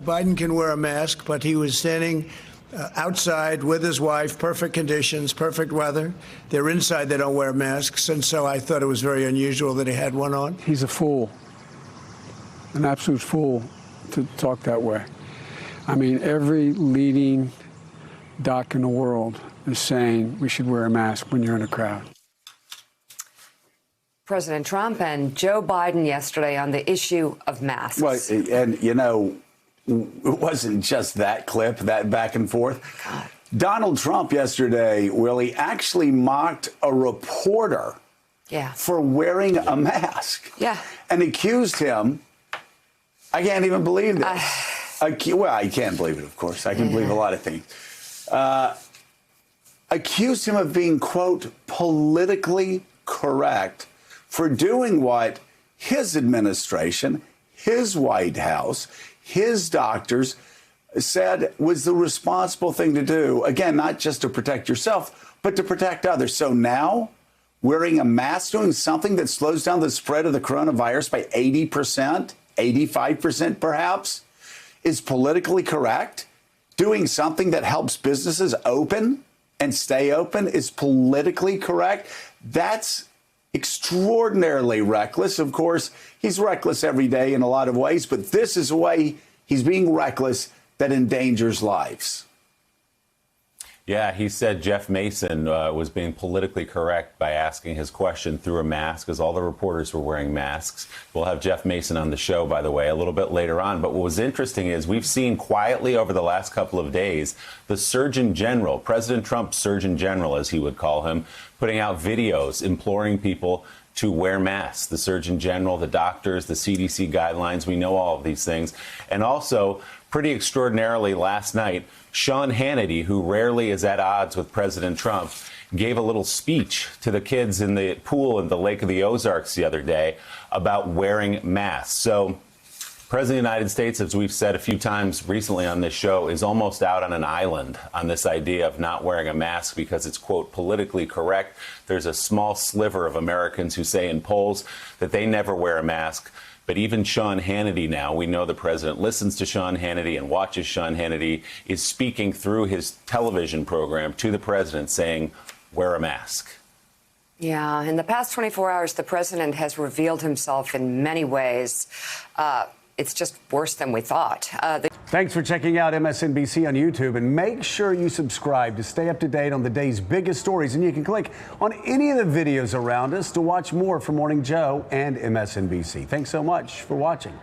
Biden can wear a mask, but he was standing outside with his wife, perfect conditions, perfect weather. They're inside, they don't wear masks. And so I thought it was very unusual that he had one on. He's a fool, an absolute fool to talk that way. I mean, every leading doc in the world is saying we should wear a mask when you're in a crowd. President Trump and Joe Biden yesterday on the issue of masks. Well, and, you know, it wasn't just that clip, that back and forth. God. Donald Trump yesterday, Willie, actually mocked a reporter for wearing a mask. Yeah. And accused him. I can't even believe this. Well, I can't believe it, of course. I can believe a lot of things. Accused him of being, quote, politically correct for doing what his administration, his White House, his doctors said was the responsible thing to do. Again, not just to protect yourself, but to protect others. So now wearing a mask, doing something that slows down the spread of the coronavirus by 80%, 85% perhaps, is politically correct. Doing something that helps businesses open and stay open is politically correct. That's extraordinarily reckless. Of course, he's reckless every day in a lot of ways, but this is a way he's being reckless that endangers lives. Yeah, he said Jeff Mason was being politically correct by asking his question through a mask, as all the reporters were wearing masks. We'll have Jeff Mason on the show, by the way, a little bit later on. But what was interesting is we've seen quietly over the last couple of days the Surgeon General, President Trump's Surgeon General, as he would call him, putting out videos imploring people to wear masks. The Surgeon General, the doctors, the CDC guidelines, we know all of these things. And also, pretty extraordinarily last night, Sean Hannity, who rarely is at odds with President Trump, gave a little speech to the kids in the pool in the Lake of the Ozarks the other day about wearing masks. So President of the United States, as we've said a few times recently on this show, is almost out on an island on this idea of not wearing a mask because it's, quote, politically correct. There's a small sliver of Americans who say in polls that they never wear a mask. But even Sean Hannity now, we know the president listens to Sean Hannity and watches Sean Hannity, is speaking through his television program to the president saying, wear a mask. Yeah, in the past 24 hours, the president has revealed himself in many ways. It's just worse than we thought. Thanks for checking out MSNBC on YouTube, and make sure you subscribe to stay up to date on the day's biggest stories. And you can click on any of the videos around us to watch more from Morning Joe and MSNBC. Thanks so much for watching.